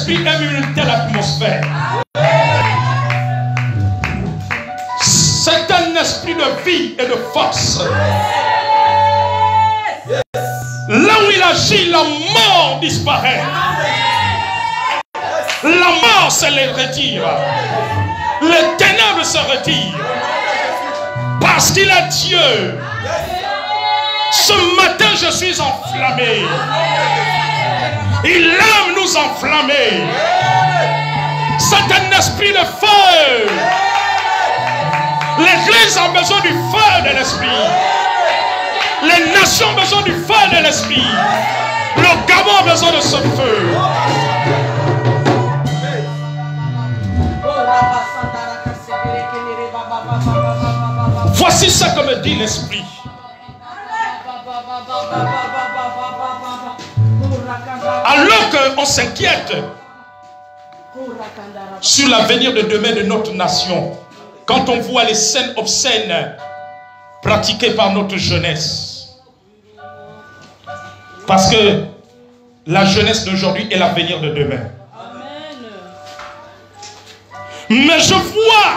Saint-Esprit aime une telle atmosphère. C'est un esprit de vie et de force. Là où il agit, la mort disparaît. La mort se retire. Les ténèbres se retirent. Parce qu'il est Dieu. Ce matin, je suis enflammé. Il aime nous enflammer. C'est un esprit de feu. L'Église a besoin du feu de l'esprit. Les nations ont besoin du feu de l'esprit. Le Gabon a besoin de ce feu. Voici ce que me dit l'esprit. Alors qu'on s'inquiète sur l'avenir de demain de notre nation, quand on voit les scènes obscènes pratiquées par notre jeunesse, parce que la jeunesse d'aujourd'hui est l'avenir de demain. Mais je vois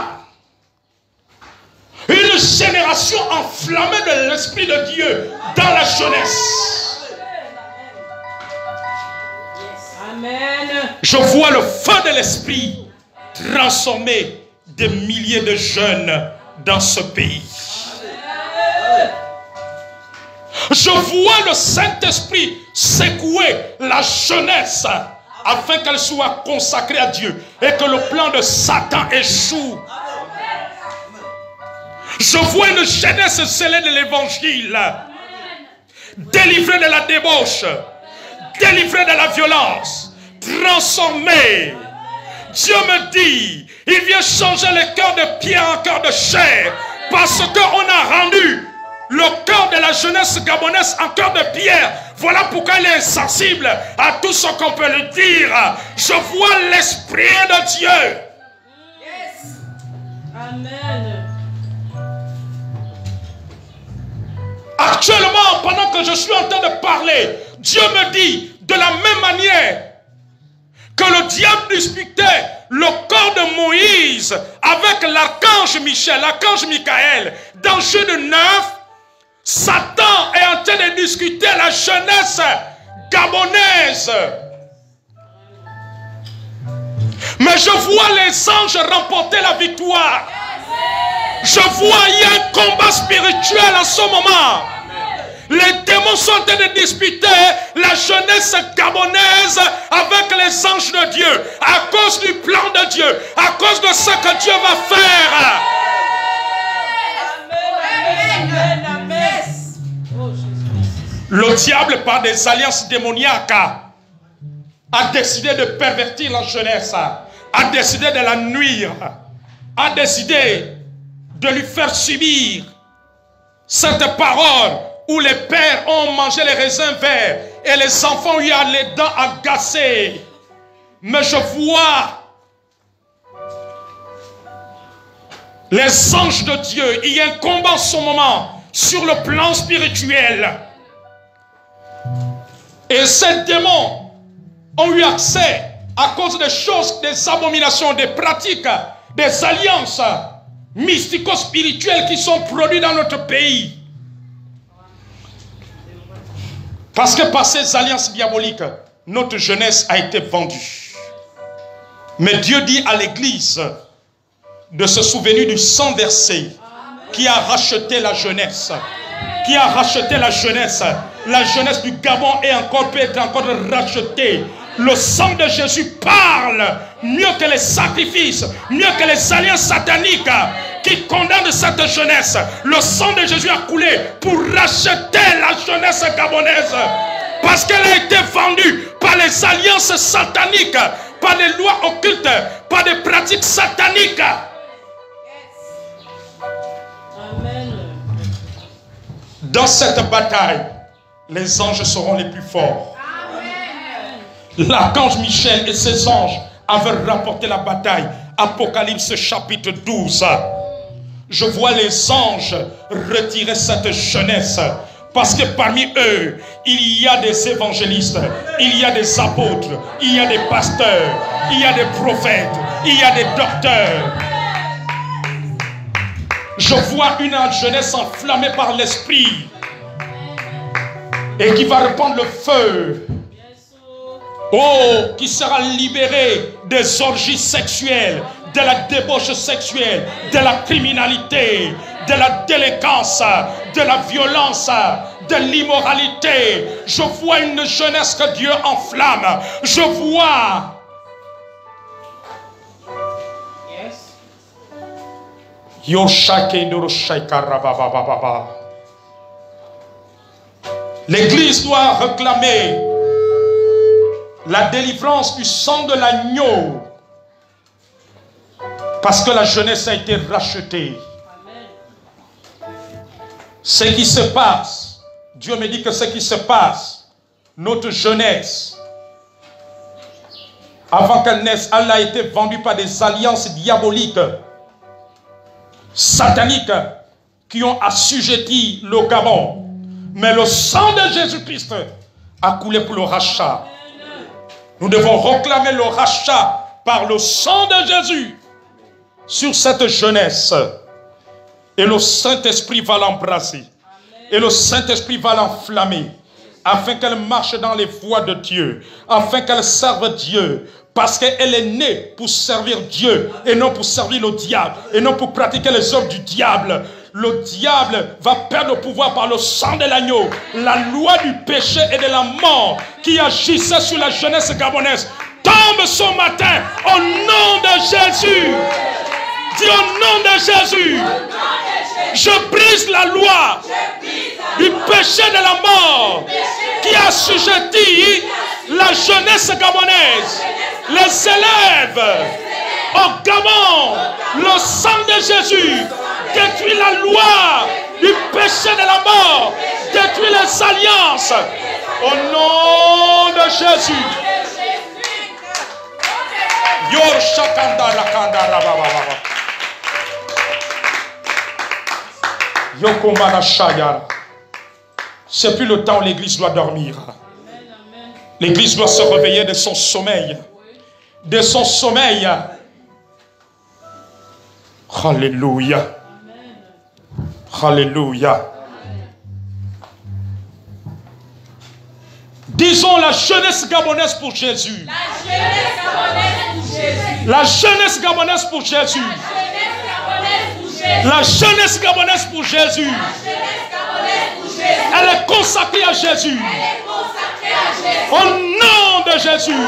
une génération enflammée de l'Esprit de Dieu dans la jeunesse. Je vois le feu de l'Esprit transformer des milliers de jeunes dans ce pays. Je vois le Saint-Esprit secouer la jeunesse afin qu'elle soit consacrée à Dieu et que le plan de Satan échoue. Je vois une jeunesse scellée de l'évangile, délivrée de la débauche, délivrée de la violence, transformée. Dieu me dit, il vient changer le cœur de pierre en cœur de chair, parce qu'on a rendu le cœur de la jeunesse gabonaise en cœur de pierre. Voilà pourquoi elle est insensible à tout ce qu'on peut lui dire. Je vois l'Esprit de Dieu. Yes. Amen. Actuellement, pendant que je suis en train de parler, Dieu me dit, de la même manière que le diable disputait le corps de Moïse avec l'archange Michel, l'archange Michael, dans Genèse 9, Satan est en train de discuter la jeunesse gabonaise. Mais je vois les anges remporter la victoire. Je vois, il y a un combat spirituel en ce moment. Les démons sont en train de disputer la jeunesse gabonaise avec les anges de Dieu, à cause du plan de Dieu, à cause de ce que Dieu va faire. Le diable, par des alliances démoniaques, a décidé de pervertir la jeunesse, a décidé de la nuire, a décidé de lui faire subir cette parole où les pères ont mangé les raisins verts et les enfants lui ont les dents agacées. Mais je vois les anges de Dieu. Il y a un combat en ce moment sur le plan spirituel. Et ces démons ont eu accès à cause des choses, des abominations, des pratiques, des alliances mystico-spirituelles qui sont produites dans notre pays. Parce que par ces alliances diaboliques, notre jeunesse a été vendue. Mais Dieu dit à l'Église de se souvenir du sang versé qui a racheté la jeunesse. Qui a racheté la jeunesse. La jeunesse du Gabon peut être encore rachetée. Le sang de Jésus parle mieux que les sacrifices, mieux que les alliances sataniques qui condamnent cette jeunesse. Le sang de Jésus a coulé pour racheter la jeunesse gabonaise. Parce qu'elle a été vendue par les alliances sataniques, par des lois occultes, par des pratiques sataniques. Amen. Dans cette bataille, les anges seront les plus forts. L'archange Michel et ses anges avaient rapporté la bataille. Apocalypse chapitre 12. Je vois les anges retirer cette jeunesse Parce que parmi eux, il y a des évangélistes, il y a des apôtres, il y a des pasteurs, il y a des prophètes, il y a des docteurs. Je vois une jeunesse enflammée par l'esprit et qui va répandre le feu. Oh, qui sera libérée des orgies sexuelles, de la débauche sexuelle, de la criminalité, de la délinquance, de la violence, de l'immoralité. Je vois une jeunesse que Dieu enflamme. Je vois l'Église doit réclamer la délivrance du sang de l'agneau, parce que la jeunesse a été rachetée. Ce qui se passe, Dieu me dit que ce qui se passe, notre jeunesse, avant qu'elle naisse, elle a été vendue par des alliances diaboliques, sataniques, qui ont assujetti le Gabon. Mais le sang de Jésus-Christ a coulé pour le rachat. Nous devons réclamer le rachat par le sang de Jésus sur cette jeunesse. Et le Saint-Esprit va l'embrasser. Et le Saint-Esprit va l'enflammer. Afin qu'elle marche dans les voies de Dieu. Afin qu'elle serve Dieu. Parce qu'elle est née pour servir Dieu. Et non pour servir le diable. Et non pour pratiquer les œuvres du diable. Le diable va perdre le pouvoir par le sang de l'agneau. La loi du péché et de la mort qui agissait sur la jeunesse gabonaise tombe ce matin au nom de Jésus. Dis au nom de Jésus. Je brise la loi du péché de la mort qui assujettit la jeunesse gabonaise, les élèves au Gabon. Le sang de Jésus détruit la loi du péché de la mort, détruit les alliances au nom de Jésus. Yor shakanda rakanda rababa. Yokomana shaya. C'est plus le temps où l'église doit dormir. L'église doit se réveiller de son sommeil. De son sommeil. Alléluia. Alléluia. Disons la jeunesse gabonaise pour Jésus. La jeunesse gabonaise pour Jésus. La jeunesse gabonaise pour Jésus. Elle est consacrée à Jésus. Au nom de Jésus.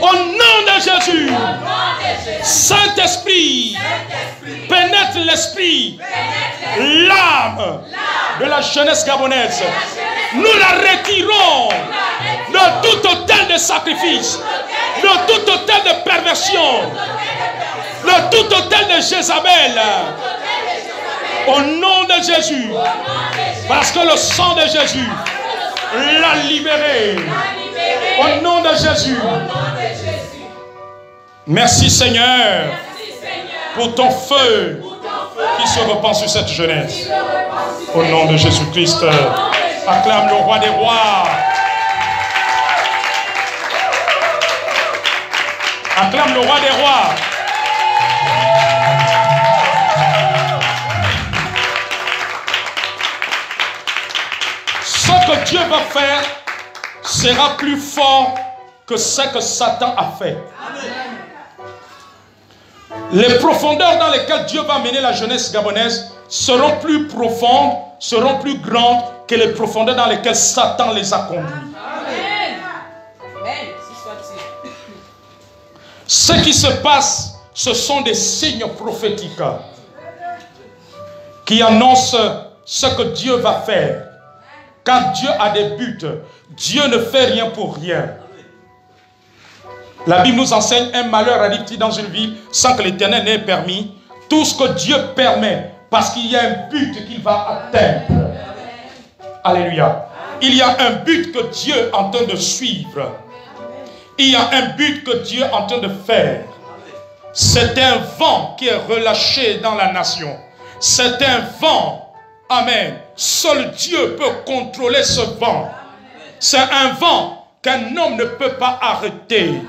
Au nom de Jésus. Saint-Esprit, pénètre l'esprit, l'âme de la jeunesse gabonaise. Nous la retirons de tout autel de sacrifice, de tout autel de perversion, de tout autel de Jézabel. Au nom de Jésus. Parce que le sang de Jésus l'a libéré. Au nom de Jésus. Merci Seigneur pour ton feu qui se répand sur cette jeunesse. Au nom de Jésus-Christ. Acclame le roi des rois. Acclame le roi des rois. Ce que Dieu va faire sera plus fort que ce que Satan a fait. Les profondeurs dans lesquelles Dieu va mener la jeunesse gabonaise seront plus profondes, seront plus grandes que les profondeurs dans lesquelles Satan les a conduits. Ce qui se passe, ce sont des signes prophétiques qui annoncent ce que Dieu va faire. Quand Dieu a des buts, Dieu ne fait rien pour rien. La Bible nous enseigne un malheur arrive-t-il dans une ville sans que l'Éternel n'ait permis. Tout ce que Dieu permet, parce qu'il y a un but qu'il va atteindre. Alléluia. Il y a un but que Dieu est en train de suivre. Il y a un but que Dieu est en train de faire. C'est un vent qui est relâché dans la nation. C'est un vent Amen. Seul Dieu peut contrôler ce vent. C'est un vent qu'un homme ne peut pas arrêter.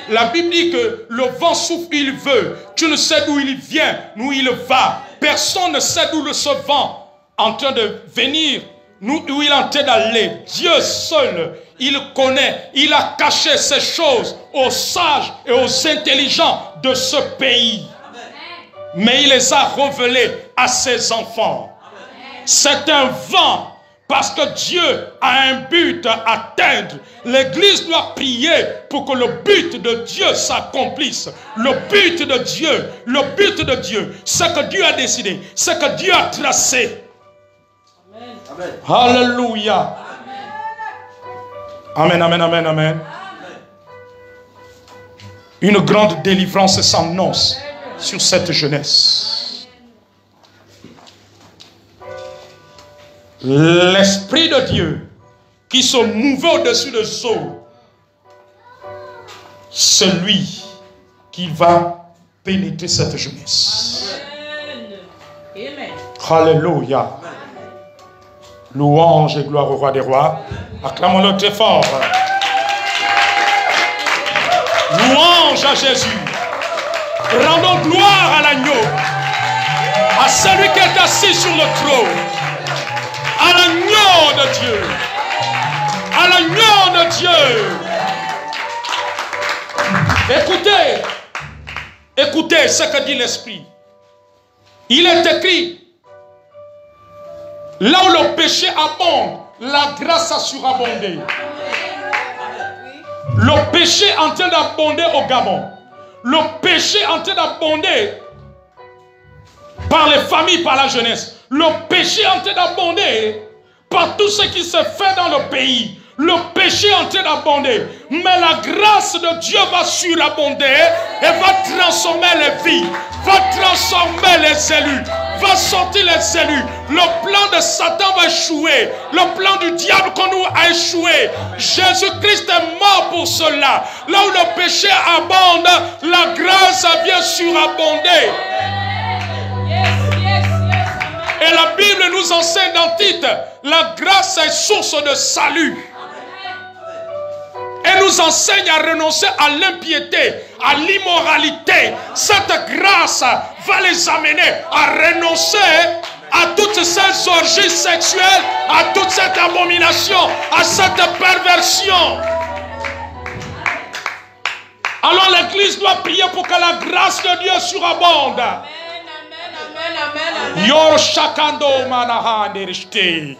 La Bible dit que le vent souffle où il veut. Tu ne sais d'où il vient, d'où il va. Personne ne sait d'où ce vent est en train de venir, d'où il est en train d'aller. Dieu seul, il connaît. Il a caché ces choses aux sages et aux intelligents de ce pays. Mais il les a révélés à ses enfants. C'est un vent. Parce que Dieu a un but à atteindre. L'Église doit prier pour que le but de Dieu s'accomplisse. Le but de Dieu, ce que Dieu a décidé, ce que Dieu a tracé. Amen. Alléluia. Amen, amen, amen, amen. Une grande délivrance s'annonce sur cette jeunesse. L'Esprit de Dieu qui se mouvait au-dessus de eaux, c'est lui qui va pénétrer cette jeunesse. Amen. Alléluia. Louange et gloire au roi des rois. Acclamons-le très fort. Louange à Jésus. Rendons gloire à l'agneau, à celui qui est assis sur le trône. À l'agneau de Dieu. À l'agneau de Dieu. Écoutez ce que dit l'Esprit. Il est écrit, là où le péché abonde, la grâce a surabondé. Le péché est en train d'abonder au Gabon. Le péché est en train d'abonder par les familles, par la jeunesse. Le péché est en train d'abonder par tout ce qui se fait dans le pays. Le péché est en train d'abonder. Mais la grâce de Dieu va surabonder et va transformer les vies, va transformer les élus, va sortir les élus. Le plan de Satan va échouer. Le plan du diable qu'on nous a échoué. Jésus-Christ est mort pour cela. Là où le péché abonde, la grâce vient surabonder. Et la Bible nous enseigne dans Tite, la grâce est source de salut. Elle nous enseigne à renoncer à l'impiété, à l'immoralité. Cette grâce va les amener à renoncer à toutes ces orgies sexuelles, à toute cette abomination, à cette perversion. Alors l'Église doit prier pour que la grâce de Dieu surabonde. Yor shakando manahande rishte.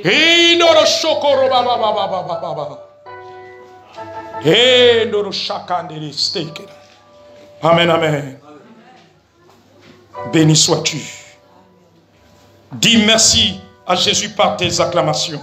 Hey noro shokoro baba baba baba baba. Hey noro shakande rishte. Amen, amen. Béni sois-tu. Dis merci à Jésus par tes acclamations.